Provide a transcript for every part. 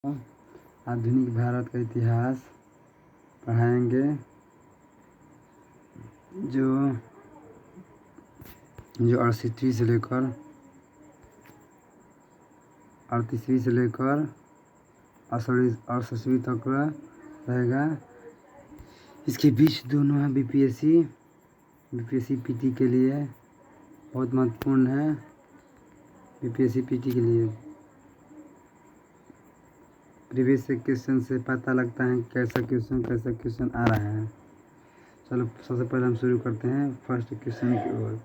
आधुनिक भारत का इतिहास पढ़ाएंगे जो जो 68वीं से लेकर 38वीं से लेकर 68वीं तक का रहेगा। इसके बीच दोनों है बीपीएससी पीटी के लिए बहुत महत्वपूर्ण है। बीपीएससी पीटी के लिए प्रीवियस क्वेश्चन से पता लगता है कैसा क्वेश्चन आ रहा है। चलो सबसे पहले हम शुरू करते हैं फर्स्ट क्वेश्चन की ओर।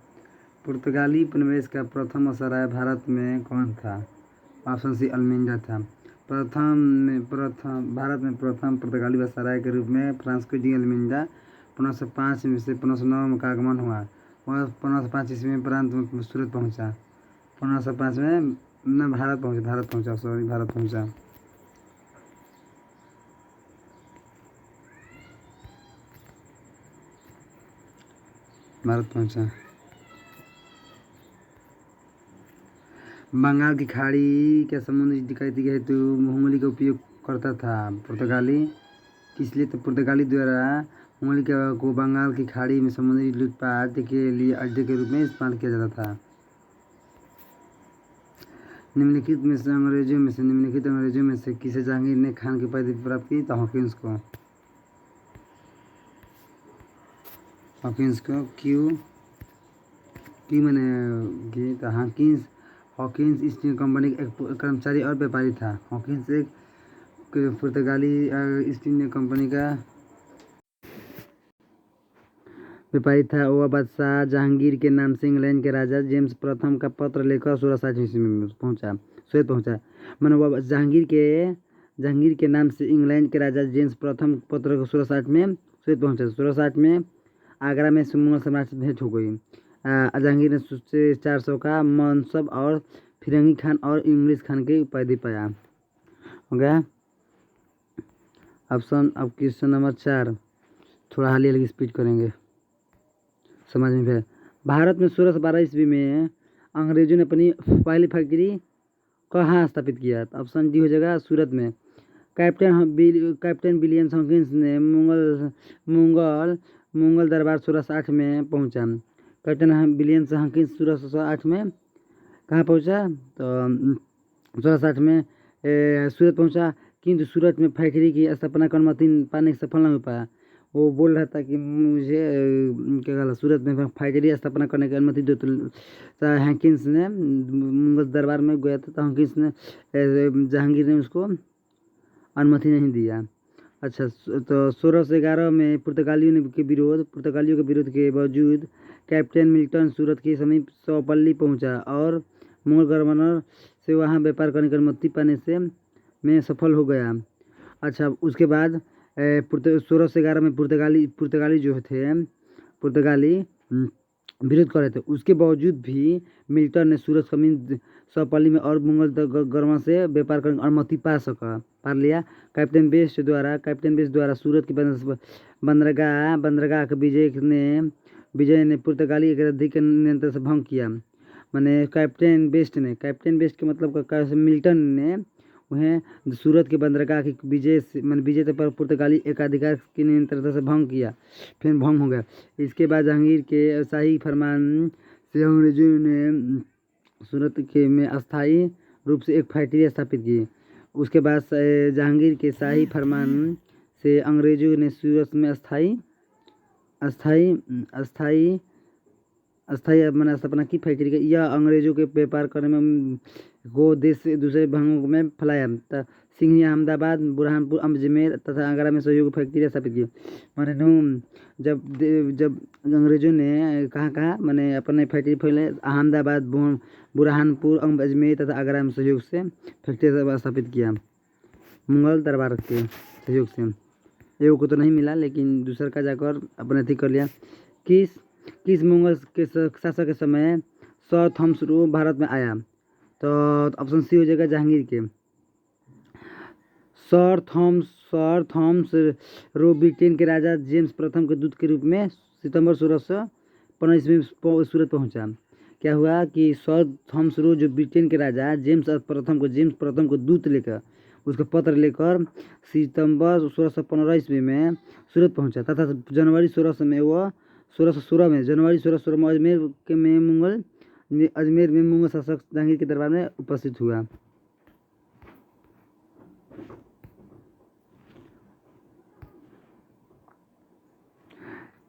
पुर्तगाली उपनिवेश का प्रथम असराय भारत में कौन था? ऑप्शन सी अल्मींडा था। भारत में प्रथम पुर्तगाली वायसराय के रूप में फ्रांसिस्को डी अल्मींडा 1505 से 1509 का आगमन हुआ। वह 1505 ईस्वी में प्रांत में सूरत पहुंचा। 1505 में न भारत पहुंचा। बंगाल की खाड़ी के समुद्री डकैती के हेतु उंगली का उपयोग करता था पुर्तगाली। इसलिए तो पुर्तगाली द्वारा उंगली को बंगाल की खाड़ी में समुद्री लूटपाट के लिए अड्डे के रूप में इस्तेमाल किया जाता था। निम्नलिखित अंग्रेजों में से किसे जहांगीर ने खान की उपाधि प्राप्त की? तो हॉकिंस को क्यों मैंने तो हॉकिंस ईस्ट इंडिया कंपनी का एक कर्मचारी और व्यापारी था। हॉकिंस एक पुर्तगाली ईस्ट इंडिया कंपनी का व्यापारी था। वह बादशाह जहांगीर के नाम से इंग्लैंड के राजा जेम्स प्रथम का पत्र लेकर 1660 ईस्वी में पहुंचा। मैंने वह जहांगीर के नाम से इंग्लैंड के राजा जेम्स प्रथम पत्र को 1660 में सूरत पहुंचा। 1660 में आगरा में मुगल सम्राट से भेंट हो गई। जहांगीर ने 400 का मनसब और फिरंगी खान और इंग्लिश खान की उपाधि पाया। हो गया ऑप्शन। अब क्वेश्चन नंबर 4 थोड़ा हाली स्पीड करेंगे समझ में फिर। भारत में 1612 ईस्वी में अंग्रेजों ने अपनी पहली फैक्ट्री कहाँ स्थापित किया? ऑप्शन डी हो जाएगा सूरत में। कैप्टन विलियम हॉकिंस ने मुगल दरबार 1660 में पहुंचा। कैप्टन विलियम हॉकिंस 1608 में कहाँ पहुंचा? तो 1660 में सूरत पहुंचा, किंतु सूरत में फैक्ट्री की स्थापना की अनुमति पाने सफल नहीं हो पाया। वो बोल रहा था कि मुझे क्या कहला सूरत में फैक्ट्री स्थापना करने की अनुमति दो। तो हॉकिंस ने मुगल दरबार में गया था, तो हॉकिंस ने जहांगीर ने उसको अनुमति नहीं दिया। अच्छा, तो 1611 में पुर्तगालियों के विरोध के बावजूद कैप्टन मिल्टन सूरत के समीप सौपल्ली पहुंचा और मुगल गवर्नर से वहां व्यापार करने की अनुमति पाने से में सफल हो गया। अच्छा, उसके बाद 1611 में पुर्तगाली जो थे विरोध कर रहे थे। उसके बावजूद भी मिल्टन ने सूरत समीप सौपल्ली में और मुगल गवर्नर से व्यापार करने की अनुमति पा लिया। कैप्टन बेस्ट द्वारा सूरत की बंदरगाह के विजय ने पुर्तगाली गद्दी के नियंत्रण से भंग किया। मैंने कैप्टन बेस्ट के मतलब मिल्टन ने उन्हें सूरत के बंदरगाह की विजय पर पुर्तगाली एकाधिकार के नियंत्रण से भंग किया, फिर भंग हो गया। इसके बाद जहांगीर के शाही फरमान से अंग्रेजों ने सूरत के में अस्थायी रूप से एक फैक्ट्री स्थापित की। उसके बाद जहांगीर के शाही फरमान से अंग्रेजों ने सूरत में अस्थायी स्थापना की फैक्ट्री का। यह अंग्रेजों के व्यापार करने में को देश से दूसरे भागों में फैलाया। सिंघी, अहमदाबाद, बुरहानपुर, अजमेर तथा आगरा में सहयोग फैक्ट्री स्थापित की। जब अंग्रेजों ने कहाँ मैंने अपने फैक्ट्री फैले अहमदाबाद, बुरहानपुर, अजमेर तथा आगरा में सहयोग से फैक्ट्री स्थापित किया मुगल दरबार के सहयोग से। एगो को तो नहीं मिला, लेकिन दूसरा का जाकर अपने अथी कर लिया। किस मुगल के शासक के समय सर थॉमस रो भारत में आया? तो ऑप्शन सी हो जाएगा जहांगीर के। सर थॉमस रो ब्रिटेन के राजा जेम्स प्रथम के दूत के रूप में सितंबर 1615 ईस्वी में सूरत पहुंचा। क्या हुआ कि सर थॉमस रो जो ब्रिटेन के राजा जेम्स प्रथम को दूत लेकर उसका पत्र लेकर सितंबर 1615 में सूरत पहुंचा तथा जनवरी 1600 में वह 1616 में जनवरी 1616 में अजमेर में मुगल शासक जहांगीर के दरबार में उपस्थित हुआ।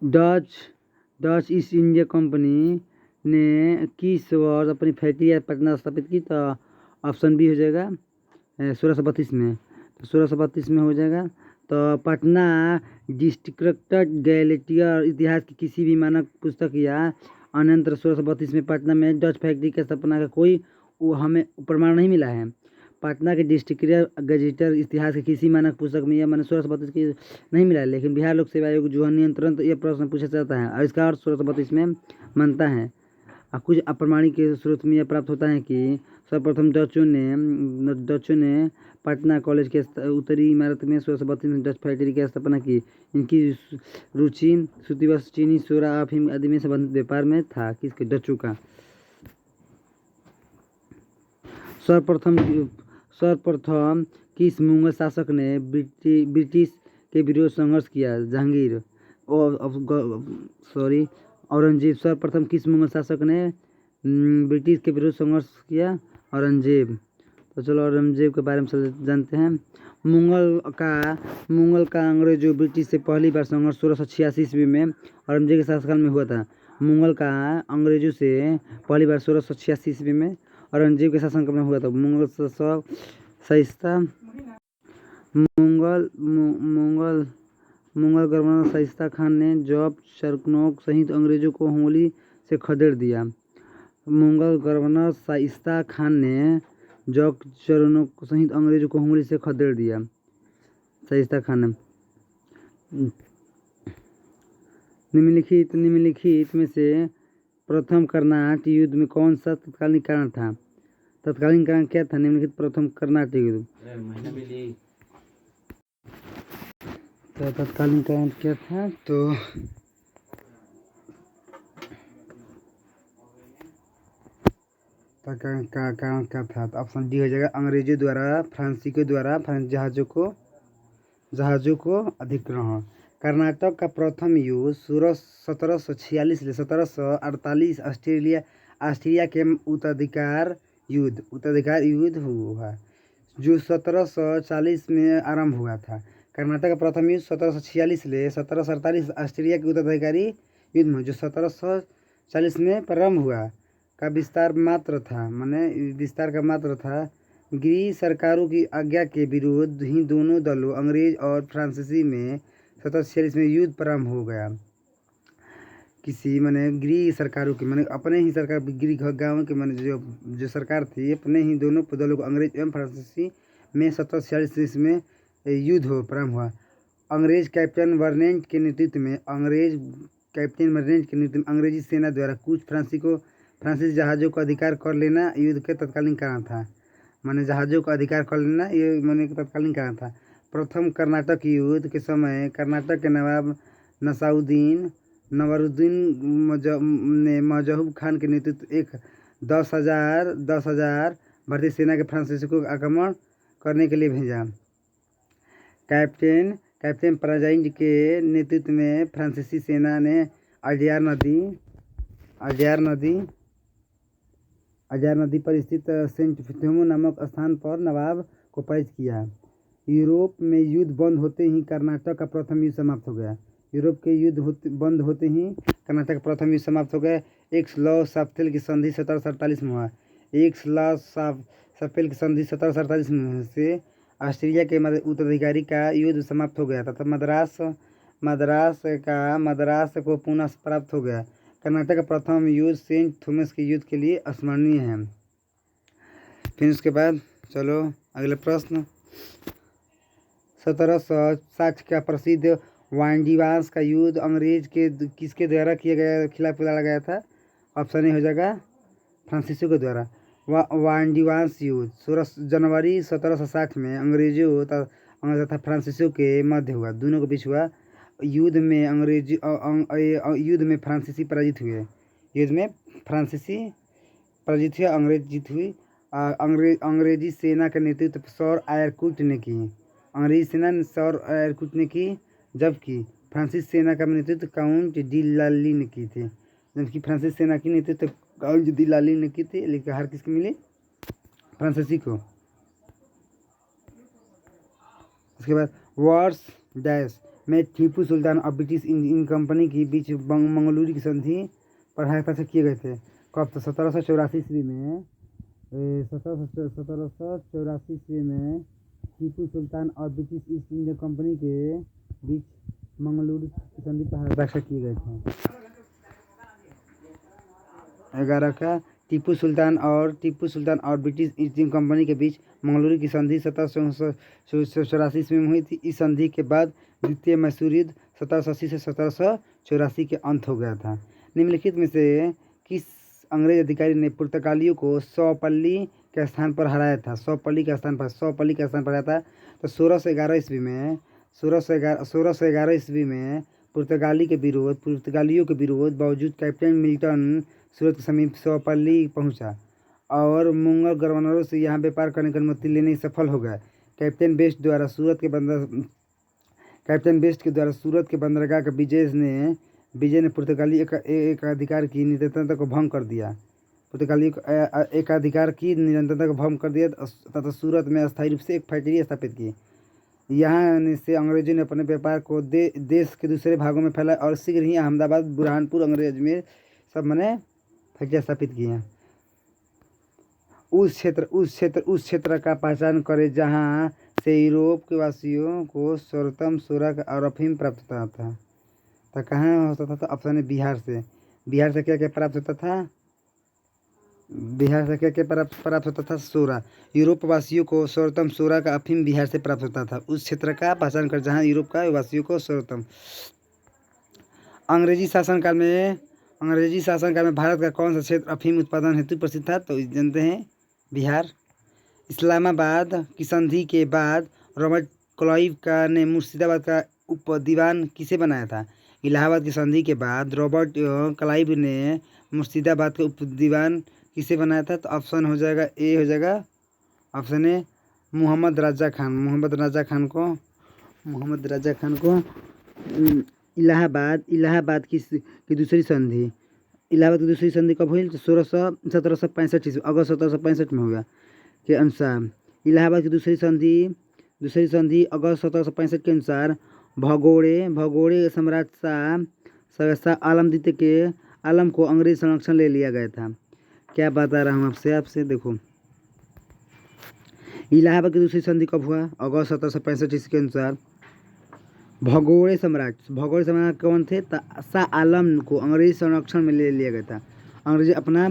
डच ईस्ट इंडिया कंपनी ने किस वर्ष अपनी फैक्ट्री पटना स्थापित की? तो ऑप्शन बी हो जाएगा 1632 में। तो 1632 में हो जाएगा। तो पटना डिस्ट्रिक्ट गैलेटियर इतिहास की किसी भी मानक पुस्तक या अन्यंत्र 1632 में पटना में डच फैक्ट्री की स्थापना का कोई हमें प्रमाण नहीं मिला है। पटना के डिस्ट्रिक्ट गजेटर इतिहास के किसी मानक पुस्तक में यह मैंने 1632 की नहीं मिला है, लेकिन बिहार लोक सेवा आयोग जो नियंत्रण तो यह प्रश्न पूछा जाता है और इसका अर्थ 1632 में मानता है। कुछ अप्रमाणिक के स्रोत में यह प्राप्त होता है कि सर्वप्रथम डचों ने पटना कॉलेज के उत्तरी इमारत में 1632 में डच फैक्ट्री की स्थापना की। इनकी रुचि सूतिवस्त्र, चीनी, सोरा, अफीम आदि में संबंधित व्यापार में था। किसके? डचों का। सर्वप्रथम किस मुगल शासक ने ब्रिटिश के विरोध संघर्ष किया? जहांगीर औरंगजेब। सर्वप्रथम किस मुगल शासक ने ब्रिटिश के विरोध संघर्ष किया? औरंगजेब। तो चलो औरंगजेब के बारे में जानते हैं। मुगल का अंग्रेजों ब्रिटिश से पहली बार संघर्ष 1686 ईस्वी में औरंगजेब के शासनकाल में हुआ था। मुगल का अंग्रेजों से पहली बार 1686 ईस्वी में औरंगजेब के शासनकाल में हुआ था। मुगल गवर्नर शाइस्ता खान ने जब शरनौक सहित अंग्रेजों को होली से खदेड़ दिया। मुगल गवर्नर शाइस्ता खान ने जब शरनौक सहित अंग्रेजों को होली से खदेड़ दिया। शाइस्ता खान ने निम्नलिखित में से प्रथम कर्नाटक युद्ध में कौन सा तत्कालीन कारण था? तत्कालीन कारण क्या था? निम्नलिखित प्रथम कर्नाटक युद्ध। तो तत्कालीन कारण क्या था? तो कारण क्या था? तो ऑप्शन डी हो जाएगा। अंग्रेजों द्वारा फ्रांसीसियों द्वारा जहाजों को अधिग्रहण। कर्नाटक का प्रथम युद्ध 1746 से 1748 ऑस्ट्रेलिया के उत्तराधिकार युद्ध हुआ, जो 1740 में आरंभ हुआ था। कर्नाटक का प्रथम युद्ध 1746 से 1748 ऑस्ट्रेलिया के उत्तराधिकारी युद्ध में जो 1740 में प्रारंभ हुआ का विस्तार का मात्र था। अंग्रेजी सरकारों की आज्ञा के विरुद्ध ही दोनों दलों अंग्रेज और फ्रांसीसी में 1746 में युद्ध प्रारंभ हो गया। गृह सरकारों की अपने ही सरकार गृह गाँव के जो सरकार थी अपने ही दोनों दलों को अंग्रेज एवं फ्रांसीसी में 1746 में युद्ध प्रारंभ हुआ। अंग्रेज कैप्टन वर्नेट के नेतृत्व में अंग्रेजी सेना द्वारा कुछ फ्रांसीसी जहाज़ों को अधिकार कर लेना युद्ध के तत्कालीन कारण था। जहाज़ों का अधिकार कर लेना ये तत्कालीन कारण था। प्रथम कर्नाटक युद्ध के समय कर्नाटक के नवाब नवारुद्दीन ने महजूब खान के नेतृत्व एक 10,000 भारतीय सेना के फ्रांसीसी को आक्रमण करने के लिए भेजा। कैप्टन प्राजाइंड के नेतृत्व में फ्रांसीसी सेना ने अड्यार नदी पर स्थित सेंट फिथोमो नामक स्थान पर नवाब को पराजित किया। यूरोप में युद्ध बंद होते ही कर्नाटक का प्रथम युद्ध समाप्त हो गया। बंद होते ही कर्नाटक का प्रथम युद्ध समाप्त हो गया। एक्स-लॉ-शाफ्टेल की संधि 1748 में हुआ। एक्स-लॉ-शाफ्टेल की संधि 1748 में से ऑस्ट्रेलिया के उत्तराधिकारी का युद्ध समाप्त हो गया तथा मद्रास को पुनः प्राप्त हो गया। कर्नाटक का प्रथम युद्ध सेंट थॉमस के युद्ध के लिए स्मरणीय है। फिर उसके बाद चलो अगले प्रश्न। 1760 का प्रसिद्ध वांडीवास का युद्ध अंग्रेज के किसके द्वारा खिलाफ लड़ा गया था? ऑप्शन ए हो जाएगा फ्रांसीसियों के द्वारा। वांडीवास युद्ध 16 जनवरी 1760 में अंग्रेजों तथा फ्रांसीसियों के मध्य हुआ। दोनों के बीच हुआ। युद्ध में फ्रांसीसी पराजित हुए। अंग्रेज जीत हुई। अंग्रेजी सेना का नेतृत्व सर एयरकुट ने की। अंग्रेजी सेना ने सर एयरकुट ने की, जबकि फ्रांसीसी सेना का नेतृत्व काउंट डी लाली ने की थी। जबकि फ्रांसीसी सेना की नेतृत्व काउंट डी लाली ने की थी, लेकिन हार किसको मिली? फ्रांसीसी को। उसके बाद वॉर्स डैश में टीपू सुल्तान और ब्रिटिश इंडियन कंपनी के बीच मंगलूरू की संधि पर हस्ताक्षर से किए गए थे। कब? तो 1784 ईस्वी में 1784 ईस्वी में टीपू सुल्तान और ब्रिटिश ईस्ट इंडिया कंपनी के बीच मंगलूरू की संधि पर हस्ताक्षर किए गए थे। 11 का टीपू सुल्तान और ब्रिटिश ईस्ट इंडिया कंपनी के बीच मंगलूरू की संधि 1784 ईस्वी में हुई थी। इस संधि के बाद द्वितीय मैसूर युद्ध 1780 से 1784 के अंत हो गया था। निम्नलिखित में से किस अंग्रेज अधिकारी ने पुर्तगालियों को सौपल्ली के स्थान पर हराया था? सौपल्ली के स्थान पर हराया था। तो 1611 ईस्वी में पुर्तगालियों के विरोध बावजूद कैप्टन मिल्टन सूरत के समीप सौपल्ली पहुंचा और मुगल गवर्नरों से यहाँ व्यापार करने की अनुमति लेने में सफल हो गया। कैप्टन बेस्ट के द्वारा सूरत के बंदरगाह का विजय ने पुर्तगाली एक अधिकार की निरंतरता को भंग कर दिया। तथा सूरत में अस्थायी रूप से एक फैक्ट्री स्थापित की। यहाँ से अंग्रेजों ने अपने व्यापार को देश के दूसरे भागों में फैलाया और शीघ्र ही अहमदाबाद, बुरहानपुर, अजमेर सब मैंने फैक्ट्रियाँ स्थापित की हैं। उस क्षेत्र का पहचान करें जहाँ से यूरोप के वासियों को सर्वोत्तम सोरा और अफीम प्राप्त होता था। तो कहाँ होता था? तो ऑप्शन है बिहार से। बिहार से क्या क्या प्राप्त होता था? प्राप्त होता था? सोरा। यूरोप वासियों को सर्वोत्तम सोरा का अफीम बिहार से प्राप्त होता था। उस क्षेत्र का पहचान कर जहाँ यूरोप का वासियों को सर्वोत्तम। अंग्रेजी शासनकाल में भारत का कौन सा क्षेत्र अफीम उत्पादन हेतु प्रसिद्ध था? तो जानते हैं, बिहार। इस्लामाबाद की संधि के बाद रॉबर्ट क्लाइव ने मुर्शिदाबाद का उपदीवान किसे बनाया था? इलाहाबाद की संधि के बाद रॉबर्ट क्लाइव ने मुर्शिदाबाद का उपदीवान किसे बनाया था? तो ऑप्शन हो जाएगा ए, हो जाएगा ऑप्शन ए मोहम्मद राजा खान को इलाहाबाद की दूसरी संधि कब हुई? तो 1765 ईस्वी, अगस्त 1765 में हुआ के अनुसार। इलाहाबाद की दूसरी संधि अगस्त 1765 के अनुसार भगोड़े सम्राट शाह आलम को अंग्रेज संरक्षण ले लिया गया था। क्या बता रहा हूँ आपसे देखो, इलाहाबाद की दूसरी संधि कब हुआ? अगस्त 1765 ईस्वी के अनुसार। भगोड़े सम्राट कौन थे? शाह आलम को अंग्रेजी संरक्षण में ले लिया गया था। अंग्रेजी अपना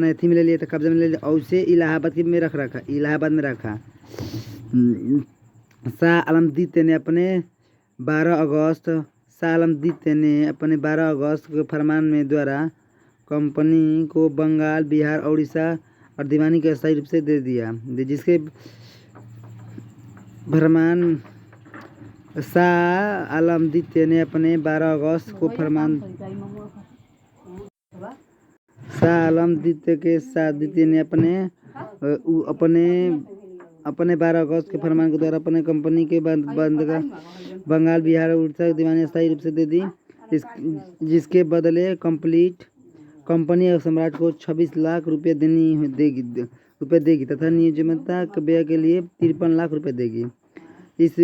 एथी में ले लिया था, कब्जे में ले लिया और उसे इलाहाबाद में रखा। शाह आलम द्वितीय ने अपने 12 अगस्त के फरमान में द्वारा कंपनी को बंगाल, बिहार, उड़ीसा और दीवानी के अस्थायी रूप से दे दिया, जिसके फरमान शाह आलम द्वितीय ने अपने 12 अगस्त को फरमान अपने 12 अगस्त के फरमान के द्वारा अपने कंपनी के बंगाल, बिहार और उड़ीसा की दीवानी अस्थायी रूप से दे दी, जिसके बदले कंपनी और सम्राट को 26 लाख रुपये देगी तथा नियोजकता के व्यय के लिए 53 लाख रुपये देगी। इस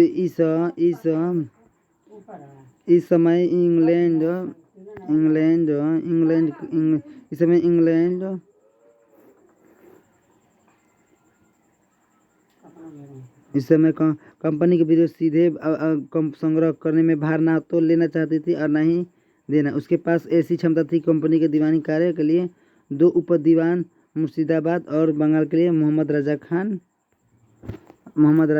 समय कंपनी के विरोध सीधे संग्रह करने में भार ना तो लेना चाहती थी और ना ही देना। उसके पास ऐसी क्षमता थी कंपनी के दीवानी कार्य के लिए 2 उपदीवान मुर्शिदाबाद और बंगाल के लिए मोहम्मद राजा खान तथा मोहम्मद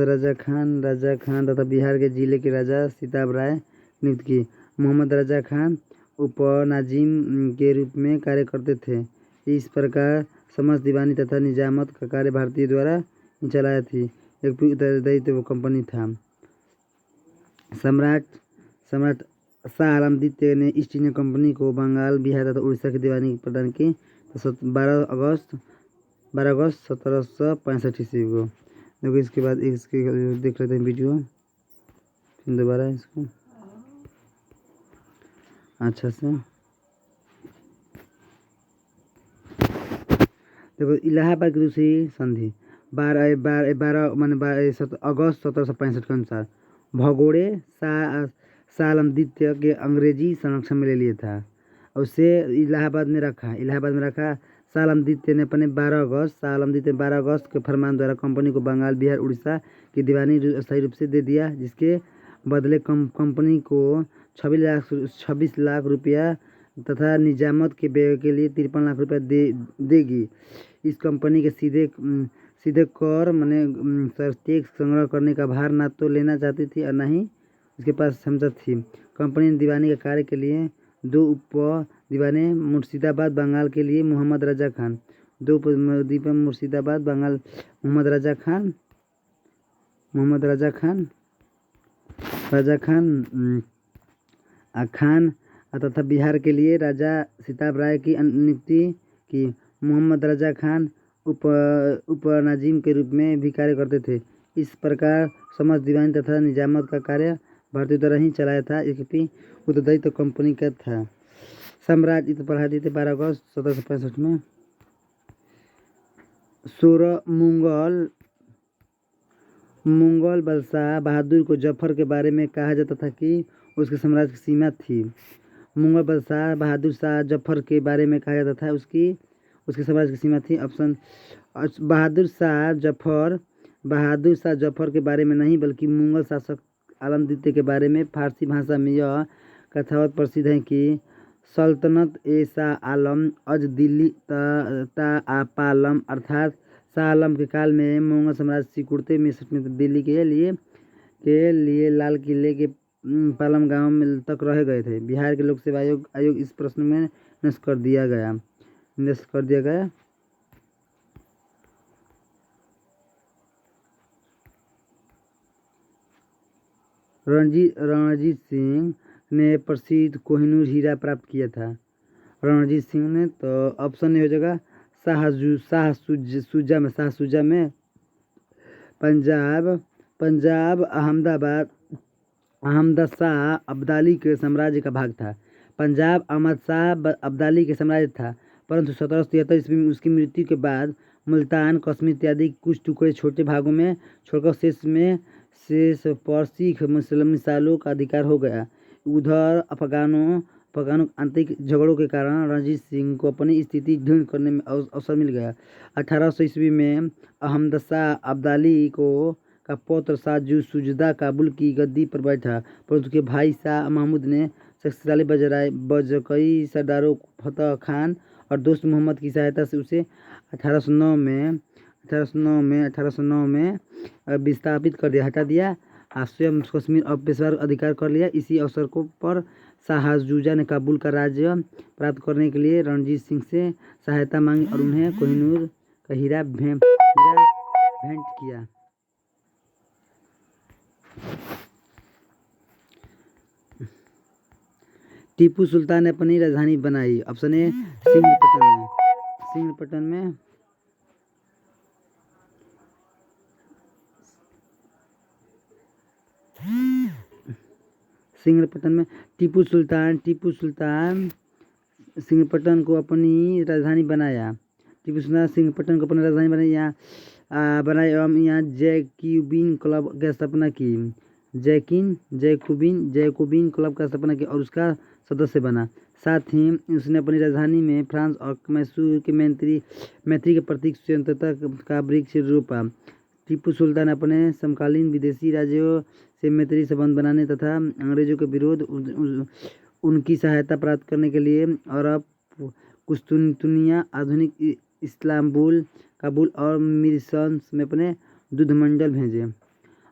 राजा खान तथा बिहार के जिले के राजा सीताब राय नियुक्त की। मोहम्मद रजा खान उपनाजिम के रूप में कार्य करते थे। इस प्रकार समस्त दीवानी तथा निजामत का कार्य भारतीय द्वारा ही चलाया थी। एक पूरी उत्तरदायित्व वो कंपनी था। सम्राट सम्राट शाह आलम द्वितीय ने ईस्ट इंडिया कंपनी को बंगाल, बिहार तथा उड़ीसा की दीवानी प्रदान की। तो 12 अगस्त 1765 ईस्वी को। देखो इसके बाद इसके देख लेते हैं वीडियो फिर दोबारा इसको अच्छा से। देखो इलाहाबाद की दूसरी संधि 12 माने अगस्त 1765 के अनुसार भगोड़े शाह आलम द्वितीय के अंग्रेजी संरक्षण में ले लिया था और उसे इलाहाबाद में रखा। शाह आलम द्वितीय ने अपने 12 अगस्त के फरमान द्वारा कंपनी को बंगाल, बिहार, उड़ीसा की दीवानी स्थायी रूप से दे दिया, जिसके बदले कंपनी को 26 लाख रुपया तथा निजामत के व्यय के लिए 53 लाख रुपया देगी। इस कंपनी के सीधे कर माने टैक्स संग्रह करने का भार ना तो लेना चाहती थी और न ही उसके पास क्षमता थी। कंपनी ने दीवानी के कार्य के लिए 2 उप दीवाने मुर्शिदाबाद बंगाल के लिए मोहम्मद रजा खान, 2 दीवान मुर्शिदाबाद बंगाल मोहम्मद रजा खान तथा बिहार के लिए राजा सिताब राय की नियुक्ति की। मोहम्मद रजा खान उपनाजिम के रूप में भी कार्य करते थे। इस प्रकार समस्त दीवानी तथा निजामत का कार्य भारतीय द्वारा ही चलाया था। एक उत्तरदायित्व तो कंपनी का था। साम्राज्य तो पढ़ा देते 12 अगस्त 1765 में। 16 मुगल बादशाह बहादुर को जफर के बारे में कहा जाता था कि उसके साम्राज्य की सीमा थी। मुगल बादशाह बहादुर शाह जफर के बारे में कहा जाता था उसके साम्राज्य की सीमा थी। ऑप्शन बहादुर शाह जफर के बारे में नहीं, बल्कि मुगल शासक आलम द्वितीय के बारे में। फारसी भाषा में यह कथावत प्रसिद्ध है कि सल्तनत ए शाह आलम अज दिल्ली पालम, अर्थात शाह आलम के काल में मुगल साम्राज्य सिकुड़ते में दिल्ली के लिए लाल किले के पालम गांव में तक रह गए थे। बिहार के लोक सेवा आयोग इस प्रश्न में निष्कर्ष कर दिया गया। रणजीत सिंह ने प्रसिद्ध कोहिनूर हीरा प्राप्त किया था। रणजीत सिंह ने तो ऑप्शन नहीं हो जाएगा शाहसुजा में पंजाब अहमद शाह अब्दाली के साम्राज्य का भाग था। पंजाब अहमद शाह अब्दाली के साम्राज्य था, परंतु 1773 ईस्वी में उसकी मृत्यु के बाद मुल्तान, कश्मीर इत्यादि कुछ टुकड़े छोटे भागों में छोड़कर शेष पर सिख मिसालों का अधिकार हो गया। उधर अफगानों आंतरिक झगड़ों के कारण रणजीत सिंह को अपनी स्थिति दृढ़ करने में अवसर मिल गया। 1800 ईस्वी में अहमद शाह अब्दाली का पौत्र शाह सुजदा काबुल की गद्दी पर बैठा, परंतु उसके भाई शाह महमूद ने शक्तिशाली बजकई सरदारों फतेह खान और दोस्त मोहम्मद की सहायता से उसे 1809 में विस्थापित कर दिया, हटा दिया। स्वयं कश्मीर और पेशवार अधिकार कर लिया। इसी अवसर पर शाहजूजा ने काबुल का राज्य प्राप्त करने के लिए रणजीत सिंह से सहायता मांगी और उन्हें कोहिनूर का हीरा भेंट किया। टीपू सुल्तान ने अपनी राजधानी बनाई। ऑप्शन ए सिंगरपटन में। टीपू सुल्तान सिंगरपटन को अपनी राजधानी बनाया। यहाँ जैकोबिन क्लब की स्थापना की। जैकोबिन क्लब का स्थापना की और उसका सदस्य बना। साथ ही उसने अपनी राजधानी में फ्रांस और मैसूर के मैत्री के प्रतीक स्वतंत्रता का वृक्ष रोपा। टीपू सुल्तान अपने समकालीन विदेशी राज्यों से मैत्री संबंध बनाने तथा अंग्रेजों के विरोध उनकी सहायता प्राप्त करने के लिए अरब, कुस्तुनतुनिया, आधुनिक इस्तांबुल, काबुल और मिरसल्स में अपने दूतमंडल भेजे।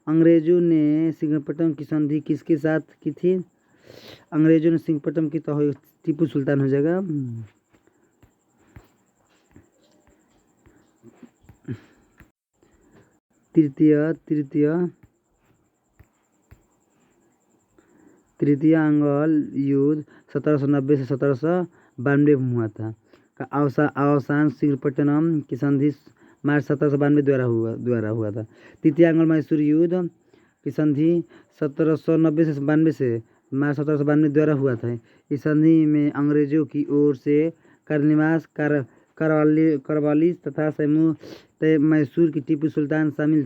अंग्रेजों ने सिंगरपटन की संधि किसके साथ की थी? अंग्रेजों ने सिंहपट्टनम की तो टीपू सुल्तान हो जाएगा। तृतीय तृतीय तृतीय अंगल युद्ध 1790 से 1792 में हुआ था। का अवसान श्रीरंगपट्टनम की संधि मार्च 1792 द्वारा हुआ था। तृतीय अंगल मैसूर युद्ध की संधि 1790 से 92 से मार्च 1792 द्वारा हुआ था। इस संधि में अंग्रेजों की ओर से करनिवास करवालिस तथा मैसूर की टीपू सुल्तान शामिल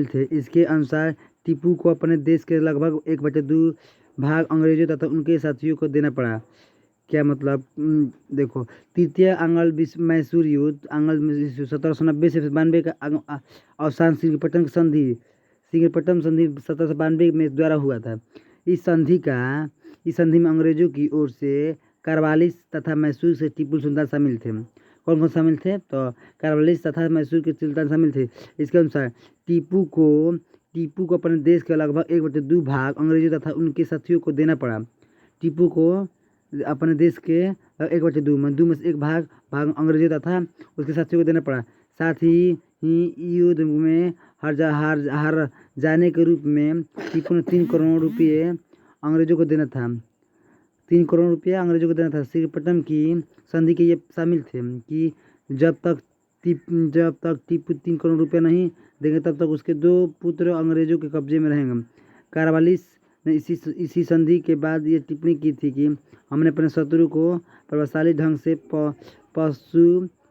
थे। इसके अनुसार टीपू को अपने देश के लगभग 1/2 भाग अंग्रेजों तथा उनके साथियों को देना पड़ा। क्या मतलब, देखो, तृतीय अंगल मैसूर युद्ध 1790 से 92 का अवसान श्रीरंगपट्टनम संधि 1792 में द्वारा हुआ था। इस संधि में अंग्रेजों की ओर से करवालिस तथा मैसूर से टीपू सुल्तान शामिल थे। कौन कौन शामिल थे? तो करवालिस तथा मैसूर के सुल्तान शामिल थे। इसके अनुसार टीपू को अपने देश के लगभग 1/2 भाग अंग्रेजों तथा उनके साथियों को देना पड़ा। टीपू को अपने देश के 1/2 में से 1 भाग अंग्रेजों तथा उसके साथियों को देना पड़ा। साथ ही युद्ध में हार जाने के रूप में टीपू ने 3 करोड़ रुपये अंग्रेजों को देना था। 3 करोड़ रुपया अंग्रेजों को देना था। श्रीरंगपट्टनम की संधि के ये शामिल थे कि जब तक टीपू 3 करोड़ रुपया नहीं देंगे तब तक उसके 2 पुत्र अंग्रेजों के कब्जे में रहेंगे। करवालिस ने इसी संधि के बाद ये टिप्पणी की थी कि हमने अपने शत्रु को प्रभावशाली ढंग से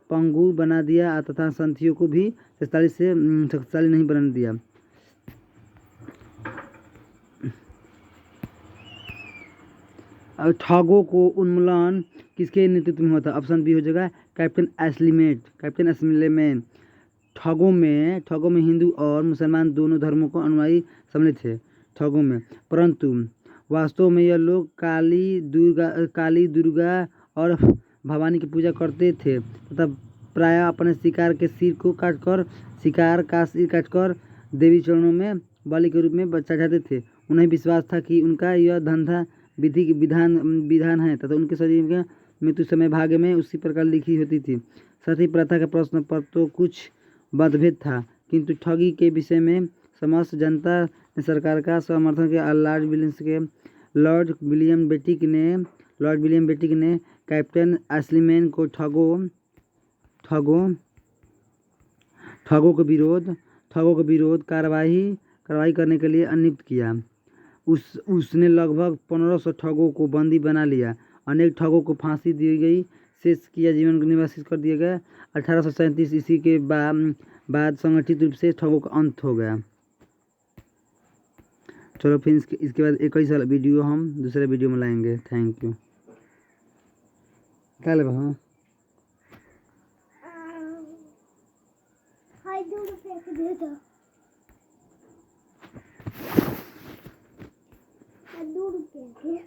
पंगु बना दिया तथा संधियों को भी शक्तिशाली नहीं बनने दिया। ठगों को उन्मूलन किसके नेतृत्व में हुआ था? ऑप्शन बी हो जाएगा कैप्टन एस्लिमेन। ठगों में हिंदू और मुसलमान दोनों धर्मों को अनुयायी सम्मिलित थे ठगों में, परंतु वास्तव में यह लोग काली दुर्गा और भवानी की पूजा करते थे तथा प्रायः अपने शिकार का सिर काटकर देवी चरणों में बलि के रूप में चढ़ाते थे। उन्हें विश्वास था कि उनका यह धंधा विधान है तथा उनके शरीर के मृत्यु समय भाग्य में उसी प्रकार लिखी होती थी। सती प्रथा के प्रश्न पर तो कुछ मतभेद था, किंतु ठगी के विषय में समस्त जनता ने सरकार का समर्थन किया। लॉर्ड विलियम बेटिक ने कैप्टन एस्लिमेन को ठगों के विरोध कार्रवाई करने के लिए नियुक्त किया। उसने लगभग 1500 ठगों को बंदी बना लिया। अनेक ठगों को फांसी दी गई, शेष किया जीवन निर्वासित कर दिया गया। 1837 ईस्वी के बाद संगठित रूप से ठगों का अंत हो गया। चलो फिर इसके बाद एक ही वीडियो हम दूसरे वीडियो में लाएंगे। Thank you. क्या ले भाई? ₹2 के